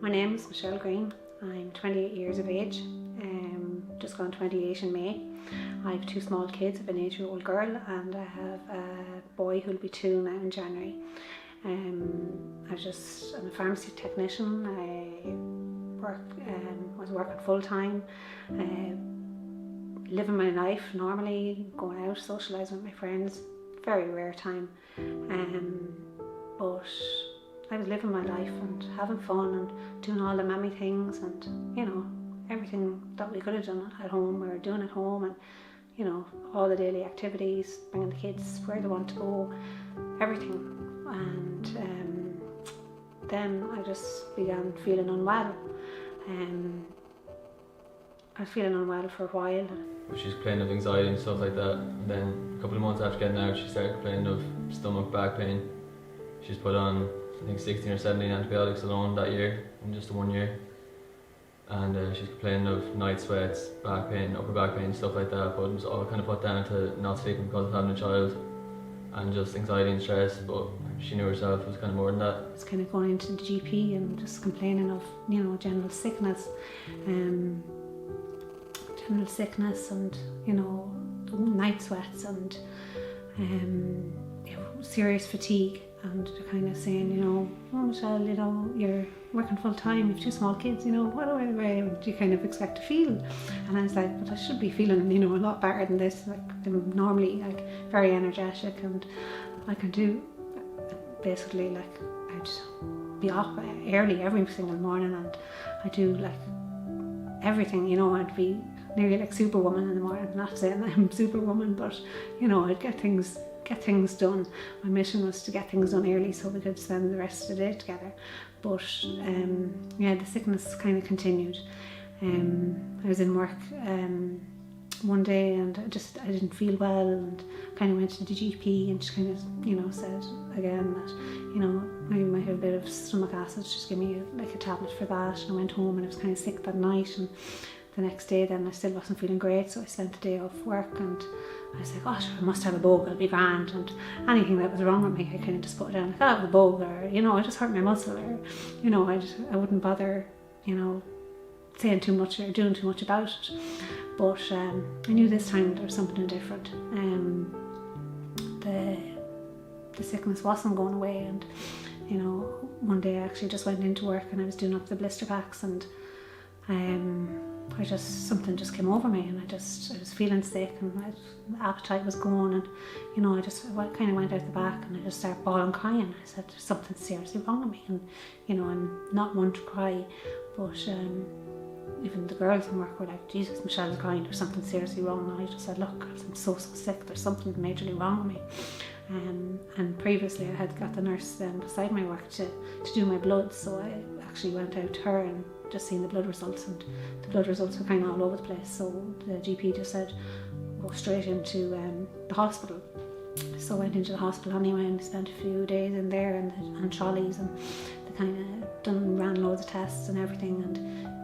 My name is Michelle Green. I'm 28 years of age, just gone 28 in May. I have two small kids, I have an 8-year-old girl and I have a boy who'll be 2 now in January. I'm a pharmacy technician. I was working full time, living my life normally, going out, socialising with my friends, very rare time. But I was living my life and having fun and doing all the mammy things and, you know, everything that we could have done at home we were doing at home, and, you know, all the daily activities, bringing the kids where they want to go, everything. And then I just began feeling unwell. I was feeling unwell for a while. She's complaining of anxiety and stuff like that, and then a couple of months after getting out she started complaining of stomach, back pain. She's put on I think 16 or 17 antibiotics alone that year, in just 1 year. And she's complaining of night sweats, back pain, upper back pain, stuff like that, but it was all kind of put down to not sleeping because of having a child and just anxiety and stress, but she knew herself it was kind of more than that. It's kind of going into the GP and just complaining of, you know, general sickness and, you know, night sweats and serious fatigue. And they're kind of saying, you know, oh Michelle, you know, you're working full time, you've 2 small kids, you know, what do you kind of expect to feel? And I was like, but I should be feeling, you know, a lot better than this. Like, I'm normally like very energetic and I can do basically, like, I'd be up early every single morning and I do like everything, you know. I'd be nearly like Superwoman in the morning. I'm not saying I'm Superwoman, but, you know, I'd get things done. My mission was to get things done early so we could spend the rest of the day together. But yeah, the sickness kind of continued. I was in work one day and I didn't feel well, and kind of went to the GP and she kind of, you know, said again that, you know, I might have a bit of stomach acid, just give me like a tablet for that. And I went home and I was kind of sick that night, and the next day then I still wasn't feeling great, so I spent the day off work and I was like, oh, I must have a bug, I'll be grand. And anything that was wrong with me, I kind of just put it down, like, I have a bug, or, you know, I just hurt my muscle, or, you know, I wouldn't bother, you know, saying too much or doing too much about it. But I knew this time there was something different. The sickness wasn't going away, and, you know, one day I actually just went into work and I was doing up the blister packs, and something just came over me, and I was feeling sick, and my appetite was gone, and, you know, I kind of went out the back and I just started bawling, crying. I said, there's something seriously wrong with me, and, you know, I'm not one to cry, but even the girls in work were like, Jesus, Michelle's crying, there's something seriously wrong. And I just said, look, I'm so sick, there's something majorly wrong with me. And previously I had got the nurse beside my work to do my blood, so I actually went out to her and just seen the blood results, and the blood results were kind of all over the place, so the GP just said go straight into the hospital. So I went into the hospital anyway and spent a few days in there and trolleys, and they kind of ran loads of tests and everything, and,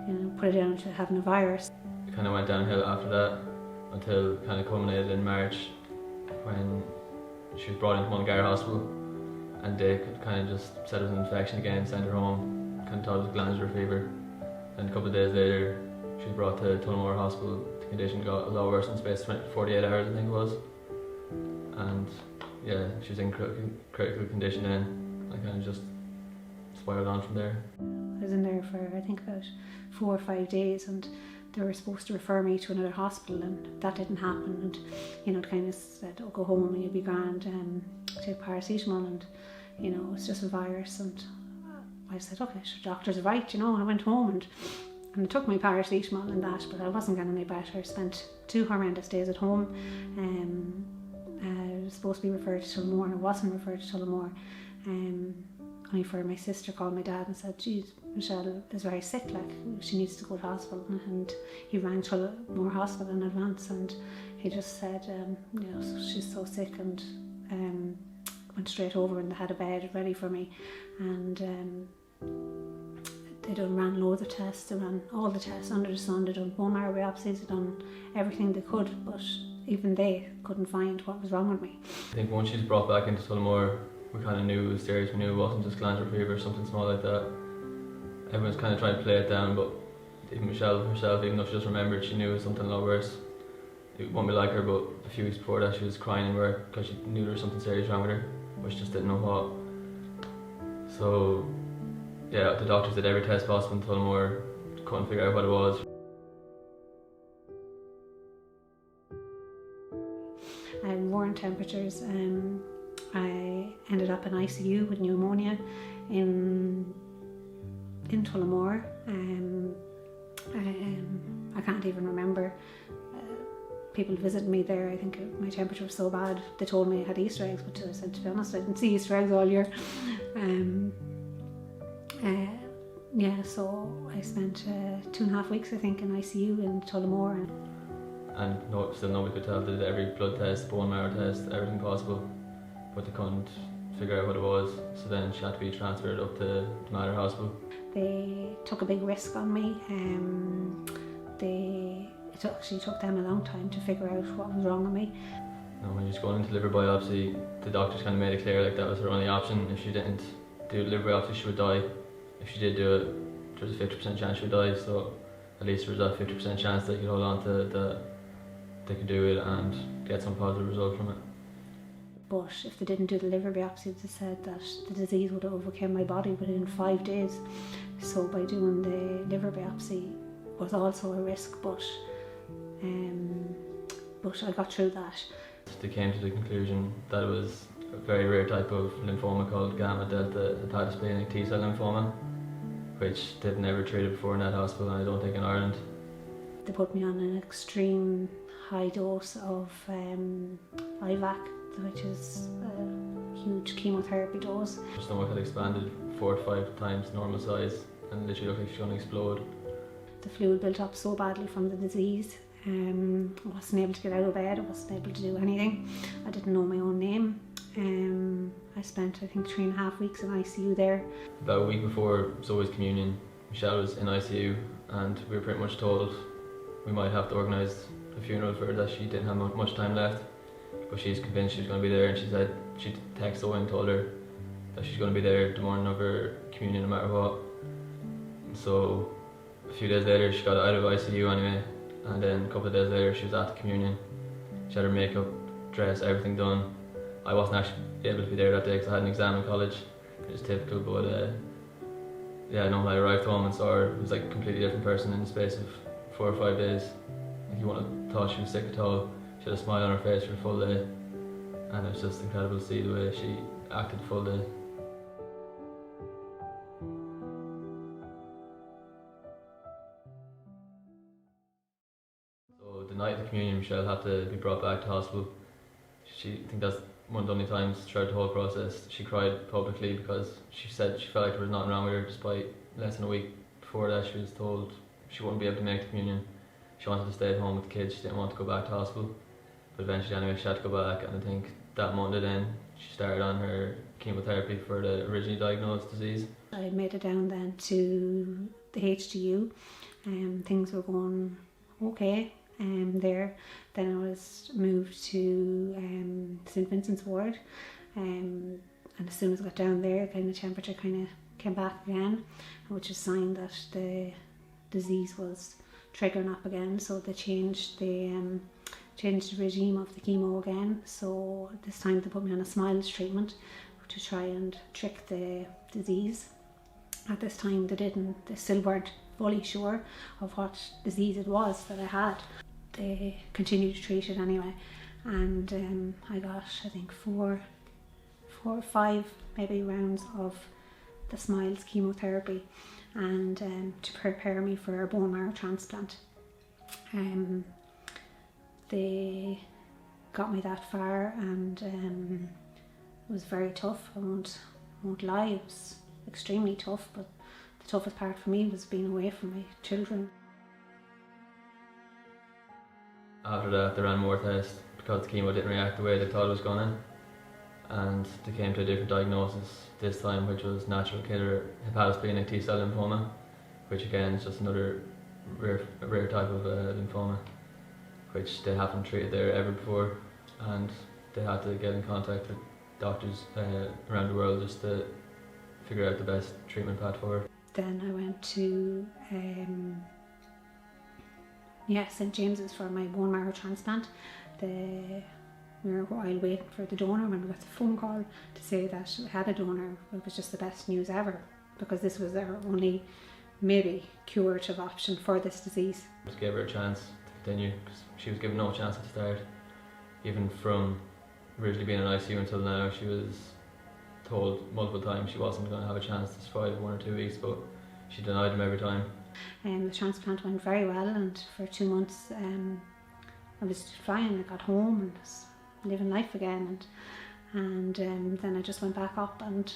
you know, put it down to having a virus. It kind of went downhill after that until kind of culminated in March when she was brought into Mullingar Hospital, and they kind of just said it was an infection again, sent her home, kind of thought it was glandular fever. And a couple of days later she was brought to Tullamore Hospital. The condition got a lot worse in the space of 48 hours I think it was, and yeah, she was in critical condition then. I kind of just spiraled on from there. I was in there for I think about 4 or 5 days, and they were supposed to refer me to another hospital, and that didn't happen, and, you know, it kind of said, oh, go home and you'll be grand, take paracetamol, and, you know, it's just a virus. And I said, okay, sure, doctors are right, you know, and I went home and I took my paracetamol and that, but I wasn't getting any better. I spent 2 horrendous days at home. I was supposed to be referred to Tullamore, and I wasn't referred to Tullamore. Only for my sister called my dad and said, geez, Michelle is very sick, like, she needs to go to hospital. And he rang Tullamore Hospital in advance, and he just said, you know, she's so sick, and went straight over, and they had a bed ready for me, and they ran loads of tests. They ran all the tests under the sun. They done bone marrow biopsies, they done everything they could, but even they couldn't find what was wrong with me. I think once she was brought back into Tullamore, we kind of knew it was serious. We knew it wasn't just glandular fever or something small like that. Everyone's kind of trying to play it down, but even Michelle herself, even though she just remembered, she knew it was something a lot worse. It won't be like her, but a few weeks before that she was crying in work because she knew there was something serious wrong with her, but she just didn't know what. So yeah, the doctors did every test possible in Tullamore, couldn't figure out what it was. I had warm temperatures. I ended up in ICU with pneumonia in Tullamore. I can't even remember. People visited me there. I think my temperature was so bad. They told me I had Easter eggs, but I said, to be honest, I didn't see Easter eggs all year. Yeah, so I spent 2.5 weeks, I think, in ICU in Tullamore. And still nobody could tell. They did every blood test, bone marrow test, everything possible, but they couldn't figure out what it was. So then she had to be transferred up to the Mater Hospital. They took a big risk on me. It actually took them a long time to figure out what was wrong with me. When she was going into liver biopsy, the doctors kind of made it clear like that was her only option. If she didn't do the liver biopsy, she would die. If she did do it, there was a 50% chance she would die. So at least there was that 50% chance they could hold on to that. They could do it and get some positive result from it. But if they didn't do the liver biopsy, they said that the disease would have overcome my body within 5 days. So by doing the liver biopsy was also a risk, but I got through that. They came to the conclusion that it was a very rare type of lymphoma called gamma delta hepatosplenic T-cell lymphoma, which they've never treated before in that hospital, and I don't think in Ireland. They put me on an extreme high dose of IVAC, which is a huge chemotherapy dose. Her stomach had expanded 4 to 5 times normal size and literally looked like she was going to explode. The fluid built up so badly from the disease. I wasn't able to get out of bed, I wasn't able to do anything. I didn't know my own name. I spent, I think, 3.5 weeks in ICU there. About a week before Zoe's communion, Michelle was in ICU and we were pretty much told we might have to organise a funeral for her, that she didn't have much time left. But she's convinced she was going to be there, and she said she texted Zoe and told her that she's going to be there the morning of her communion no matter what. So a few days later she got out of ICU anyway, and then a couple of days later she was at the communion. She had her makeup, dress, everything done. I wasn't actually able to be there that day because I had an exam in college. It was typical, but yeah, no, I arrived home and saw her. It was like a completely different person in the space of 4 or 5 days. Like you wouldn't have thought she was sick at all. She had a smile on her face for a full day, and it was just incredible to see the way she acted the full day. So the night of the communion, Michelle had to be brought back to hospital. I think that's one of the only times throughout the whole process she cried publicly, because she said she felt like there was nothing wrong with her, despite less than a week before that she was told she wouldn't be able to make the communion. She wanted to stay at home with the kids, she didn't want to go back to hospital. But eventually anyway she had to go back, and I think that Monday then she started on her chemotherapy for the originally diagnosed disease. I made it down then to the HDU, and things were going okay there. Then I was moved to St Vincent's ward, and as soon as I got down there, kind of temperature kind of came back again, which is a sign that the disease was triggering up again. So they changed the regime of the chemo again. So this time they put me on a SMILES treatment to try and trick the disease. At this time they still weren't fully sure of what disease it was that I had. They continued to treat it anyway, and I got, I think, 4 or 5 maybe rounds of the SMILES chemotherapy, and to prepare me for a bone marrow transplant. They got me that far, and it was very tough. I won't lie, it was extremely tough, but the toughest part for me was being away from my children. After that they ran more tests because the chemo didn't react the way they thought it was going to, and they came to a different diagnosis this time, which was natural killer hepatosplenic T-cell lymphoma, which again is just another rare type of lymphoma, which they haven't treated there ever before, and they had to get in contact with doctors around the world just to figure out the best treatment path for her. then I went to St James's for my bone marrow transplant. We were while waiting for the donor when we got the phone call to say that we had a donor. It was just the best news ever, because this was our only maybe curative option for this disease. Just gave her a chance to continue, because she was given no chance at the start. Even from originally being in ICU until now, she was told multiple times she wasn't going to have a chance to survive 1 or 2 weeks, but she denied them every time. The transplant went very well, and for 2 months I was fine. I got home and was living life again, and then I just went back up, and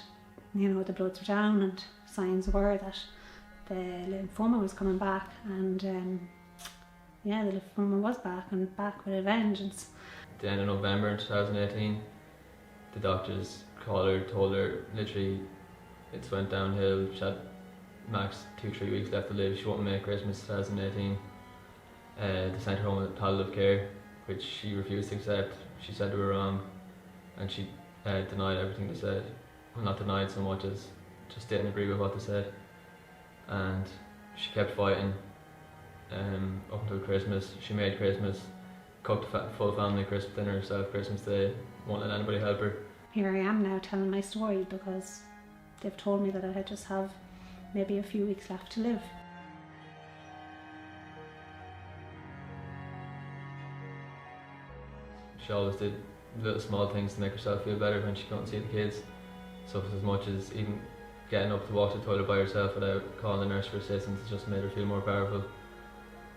the bloods were down, and signs were that the lymphoma was coming back, and the lymphoma was back, and back with a vengeance. At the end of November in 2018, the doctors called her, told her literally it's went downhill. She had max 2-3 weeks left to live. She won't make Christmas 2018. They sent her home with palliative care, which she refused to accept. She said they were wrong, and she denied everything they said. Well, not denied so much as just didn't agree with what they said. And she kept fighting up until Christmas. She made Christmas, cooked a full family Christmas dinner herself Christmas Day, won't let anybody help her. Here I am now telling my story, because they've told me that I just have maybe a few weeks left to live. She always did little small things to make herself feel better when she couldn't see the kids. So as much as even getting up to walk to the toilet by herself without calling the nurse for assistance, it just made her feel more powerful.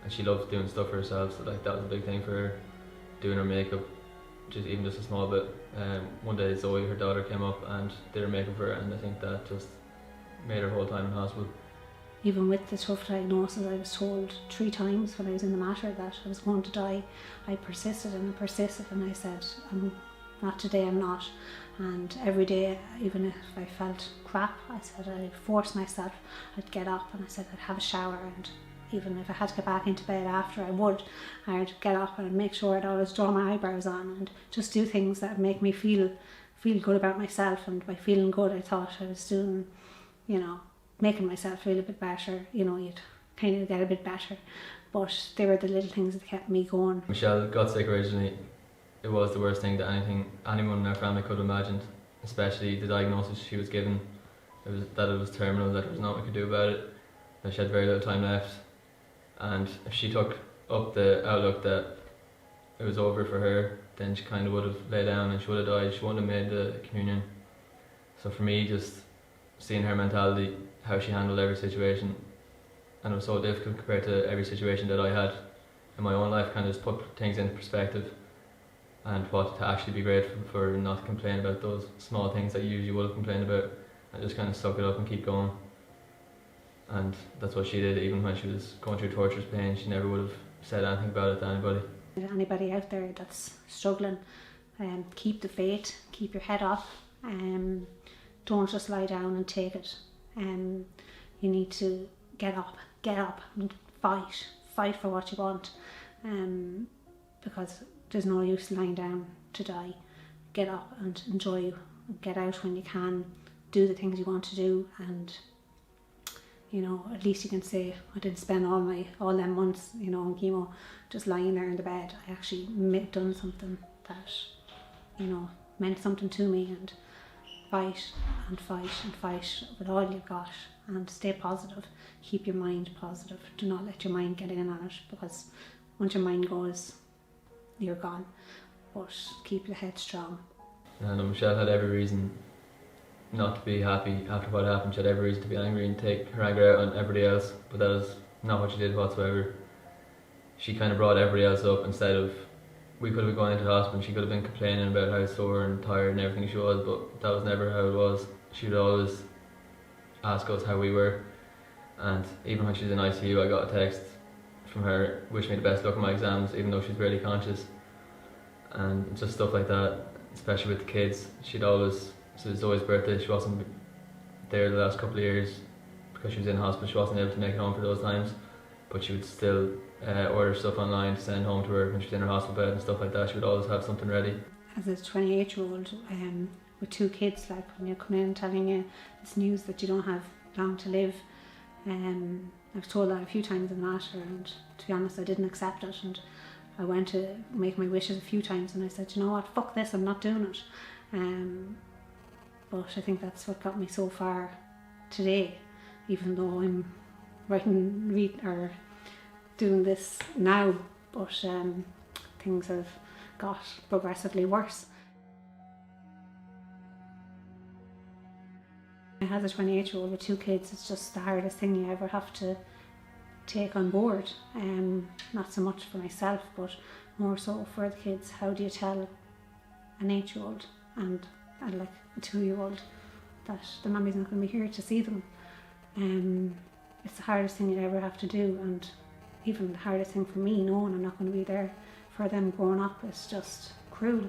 And she loved doing stuff for herself, so that was a big thing for her. Doing her makeup, even just a small bit. One day Zoe, her daughter, came up and did her makeup for her, and I think that just made her whole time in hospital. Even with the tough diagnosis, I was told 3 times when I was in the matter that I was going to die. I persisted and I said, not today, I'm not. And every day, even if I felt crap, I said I'd force myself, I'd get up, and I said I'd have a shower, and even if I had to get back into bed after, I'd get up and make sure I'd always draw my eyebrows on and just do things that would make me feel good about myself. And by feeling good, I thought I was doing, making myself feel a bit better. You'd kind of get a bit better, but they were the little things that kept me going. Michelle got sick originally. It was the worst thing that anyone in our family could have imagined, especially the diagnosis she was given. It was terminal, that there was nothing we could do about it, that she had very little time left. And if she took up the outlook that it was over for her, then she kind of would have laid down and she would have died. She wouldn't have made the communion. So for me, just seeing her mentality, how she handled every situation, and it was so difficult compared to every situation that I had in my own life, kind of just put things into perspective, and what to actually be grateful for, and not complain about those small things that you usually would have complained about, and just kind of suck it up and keep going. And that's what she did. Even when she was going through torturous pain, she never would have said anything about it to anybody. Anybody out there that's struggling, keep the faith, keep your head up, don't just lie down and take it. You need to get up and fight for what you want, because there's no use lying down to die. Get up and enjoy, get out when you can, do the things you want to do, and at least you can say, I didn't spend all them months, on chemo, just lying there in the bed. I actually done something that, meant something to me, and fight with all you've got, and stay positive. Keep your mind positive. Do not let your mind get in on it, because once your mind goes, you're gone. But keep your head strong. And Michelle had every reason not to be happy after what happened. She had every reason to be angry and take her anger out on everybody else, but that was not what she did whatsoever. She kind of brought everybody else up. Instead of, we could have been going into hospital and she could have been complaining about how sore and tired and everything she was, but that was never how it was. She would always ask us how we were, and even when she was in ICU, I got a text from her wishing me the best luck in my exams, even though she's barely conscious, and just stuff like that. Especially with the kids, she'd always, so it was Zoe's birthday, she wasn't there the last couple of years because she was in hospital. She wasn't able to make it home for those times, but she would still order stuff online to send home to her when she was in her hospital bed and stuff like that. She would always have something ready. As a 28-year-old with 2 kids, like when you're coming in telling you this news that you don't have long to live, I was told that a few times in that, and to be honest, I didn't accept it, and I went to make my wishes a few times, and I said, you know what, fuck this, I'm not doing it. But I think that's what got me so far today, even though I'm or doing this now, but things have got progressively worse. As a 28-year-old with 2 kids, it's just the hardest thing you ever have to take on board. Not so much for myself, but more so for the kids. How do you tell an 8-year-old and like a 2-year-old that the mummy's not going to be here to see them? It's the hardest thing you ever have to do, and even the hardest thing for me, knowing I'm not going to be there for them growing up, is just cruel,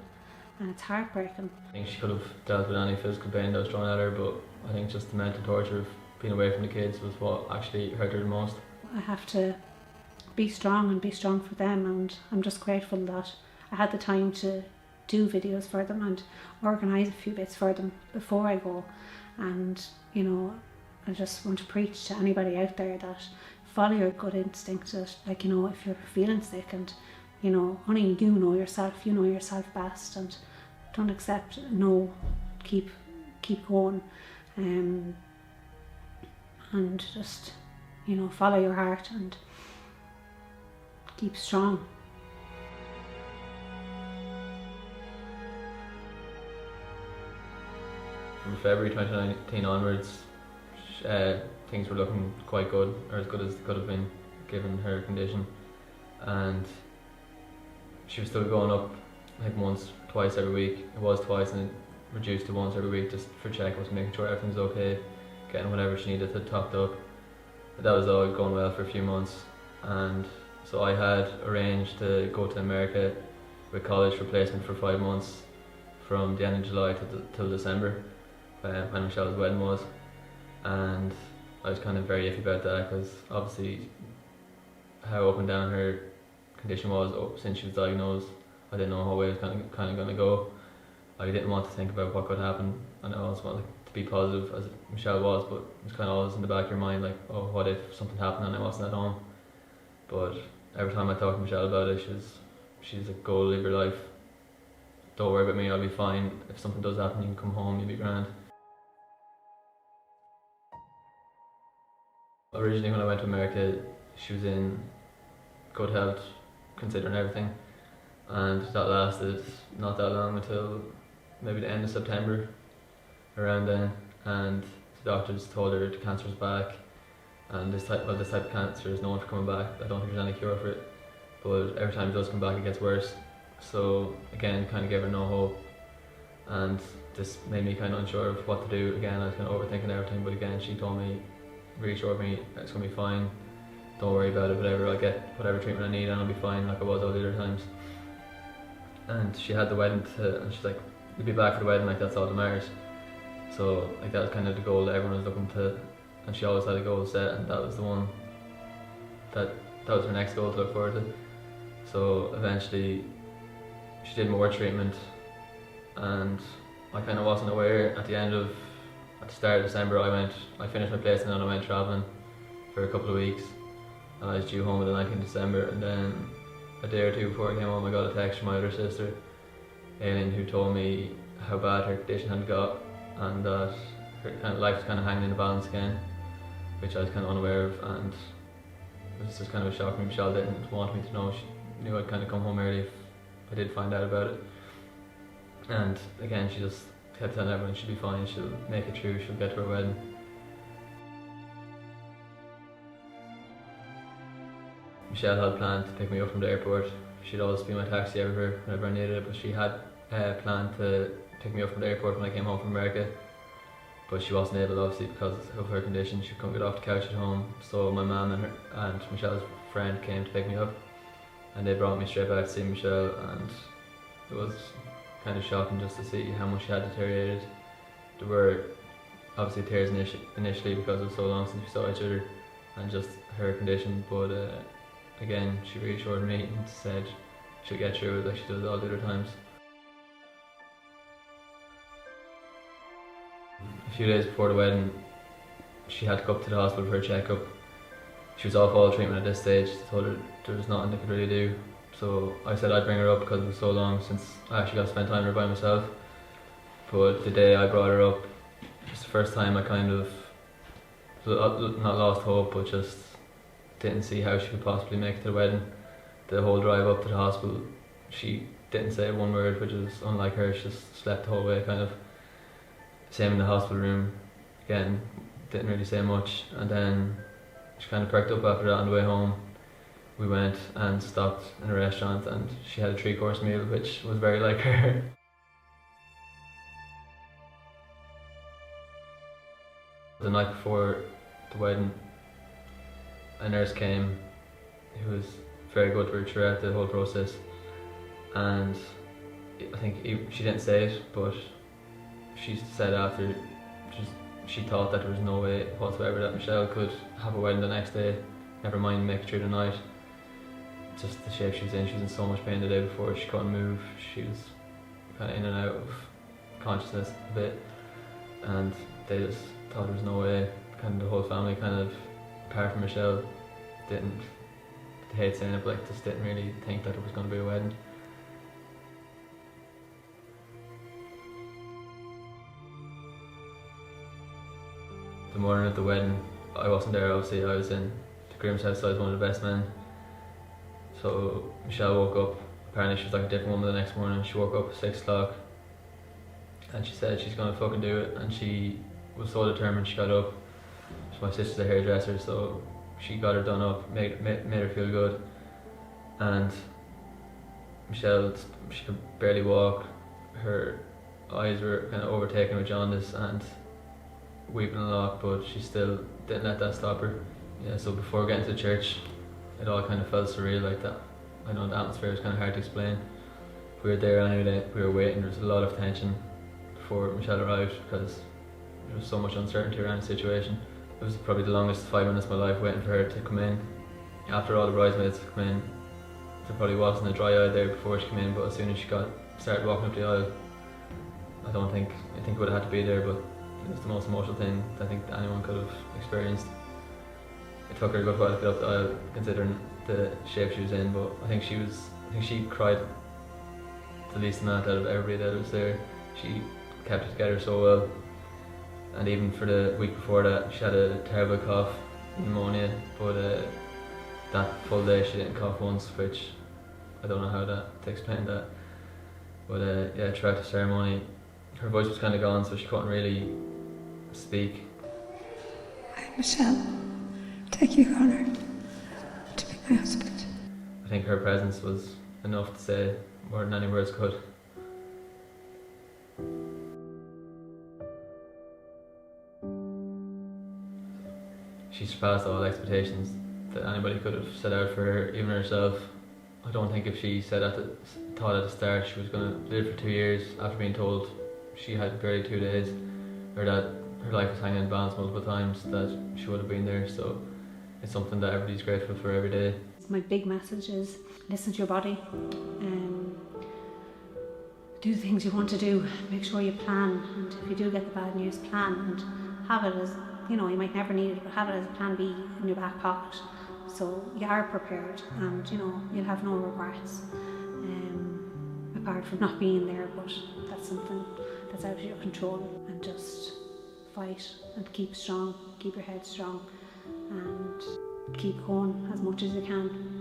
and it's heartbreaking. I think she could have dealt with any physical pain that was thrown at her, but I think just the mental torture of being away from the kids was what actually hurt her the most. I have to be strong and be strong for them, and I'm just grateful that I had the time to do videos for them and organise a few bits for them before I go. And you know, I just want to preach to anybody out there that follow your gut instinct, that, like, you know, if you're feeling sick, and you know, only you know yourself best, and don't accept no, keep going, and just, you know, follow your heart and keep strong. From February 2019 onwards, things were looking quite good, or as good as they could have been given her condition, and she was still going up like twice every week. It was twice, and it reduced to once every week, just for checkups, making sure everything's okay, getting whatever she needed to topped up. But that was all going well for a few months, and so I had arranged to go to America with college for placement for 5 months, from the end of July till December, when Michelle's wedding was. And I was kind of very iffy about that, because obviously how up and down her condition was since she was diagnosed, I didn't know how it was kind of going to go. I didn't want to think about what could happen, and I also wanted to be positive, as Michelle was, but it was kind of always in the back of your mind, like, oh, what if something happened and I wasn't at home? But every time I talk to Michelle about it, she's like, go live your life, don't worry about me, I'll be fine. If something does happen, you can come home, you'll be grand. Originally, when I went to America, she was in good health, considering everything, and that lasted not that long, until maybe the end of September, around then, and the doctors told her the cancer was back, and this type of cancer is known for coming back. I don't think there's any cure for it, but every time it does come back, it gets worse. So again, kind of gave her no hope, and this made me kind of unsure of what to do. Again, I was kind of overthinking everything, but again, she told me, reassured me, it's going to be fine, don't worry about it, whatever, I'll get whatever treatment I need and I'll be fine, like I was all the other times. And she had the wedding and she's like, you'll be back for the wedding, like that's all that matters. So like that was kind of the goal that everyone was looking to, and she always had a goal set, and that was the one that was her next goal to look forward to. So eventually she did more treatment, and I kind of wasn't aware at the start of December. I finished my placement and I went travelling for a couple of weeks, and I was due home on the 19th of December, and then a day or two before I came home, I got a text from my other sister, Aileen, who told me how bad her condition had got, and that her kind of life was kind of hanging in the balance again, which I was kind of unaware of, and it was just kind of a shock for me. Michelle didn't want me to know. She knew I'd kind of come home early if I did find out about it, and again, she just kept telling everyone she'll be fine, she'll make it through, she'll get to her wedding. Michelle had planned to pick me up from the airport. She'd always be my taxi everywhere whenever I needed it, but she had planned to pick me up from the airport when I came home from America, but she wasn't able, obviously, because of her condition. She couldn't get off the couch at home, so my mum and Michelle's friend came to pick me up, and they brought me straight back to see Michelle, and it was kind of shocking just to see how much she had deteriorated. There were obviously tears initially because it was so long since we saw each other and just her condition, but again, she reassured me and said she'll get through it like she does all the other times. A few days before the wedding, she had to go up to the hospital for a checkup. She was off all treatment at this stage. They told her there was nothing they could really do. So I said I'd bring her up because it was so long since I actually got to spend time with her by myself. But the day I brought her up, it was the first time I kind of, not lost hope, but just didn't see how she could possibly make it to the wedding. The whole drive up to the hospital, she didn't say one word, which is unlike her. She just slept the whole way, kind of. Same in the hospital room, again, didn't really say much. And then she kind of perked up after that on the way home. We went and stopped in a restaurant and she had a 3-course meal, which was very like her. The night before the wedding, a nurse came who was very good for her throughout the whole process, and I think she didn't say it, but she said after she thought that there was no way whatsoever that Michelle could have a wedding the next day, never mind make it through the night. Just the shape she was in so much pain the day before, she couldn't move, she was kind of in and out of consciousness a bit, and they just thought there was no way. Kind of the whole family, kind of apart from Michelle, didn't, I hate saying it, but like just didn't really think that it was going to be a wedding. The morning of the wedding, I wasn't there obviously, I was in the groom's house, so I was one of the best men. So Michelle woke up, apparently she was like a different woman the next morning. She woke up at 6 o'clock and she said she's gonna fucking do it, and she was so determined. She got up. My sister's a hairdresser, so she got her done up, made her feel good. And Michelle, she could barely walk. Her eyes were kind of overtaken with jaundice and weeping a lot, but she still didn't let that stop her. Yeah, so before getting to church, it all kind of felt surreal like that. I know the atmosphere was kind of hard to explain. We were there anyway, we were waiting, there was a lot of tension before Michelle arrived because there was so much uncertainty around the situation. It was probably the longest 5 minutes of my life waiting for her to come in. After all the bridesmaids come in, there probably wasn't a dry eye there before she came in, but as soon as she started walking up the aisle, I think it would have had to be there, but it was the most emotional thing I think anyone could have experienced. It took her a good while to get up the aisle, considering the shape she was in, but I think she cried the least amount out of everybody that was there. She kept it together so well. And even for the week before that, she had a terrible cough, pneumonia, but that full day she didn't cough once, which I don't know how to explain that. But yeah, throughout the ceremony, her voice was kind of gone, so she couldn't really speak. I, Michelle, take you, Connor, to be my husband. I think her presence was enough to say more than any words could. She surpassed all expectations that anybody could have set out for her, even herself. I don't think if she thought at the start she was going to live for 2 years after being told she had barely 2 days, or that her life was hanging in the balance multiple times, that she would have been there. So it's something that everybody's grateful for every day. My big message is listen to your body, do the things you want to do, make sure you plan, and if you do get the bad news, plan and have it as, you know, you might never need it, but have it as a plan B in your back pocket, so you are prepared and, you know, you'll have no regrets, apart from not being there, but that's something that's out of your control. And just fight and keep strong, keep your head strong and keep going as much as you can.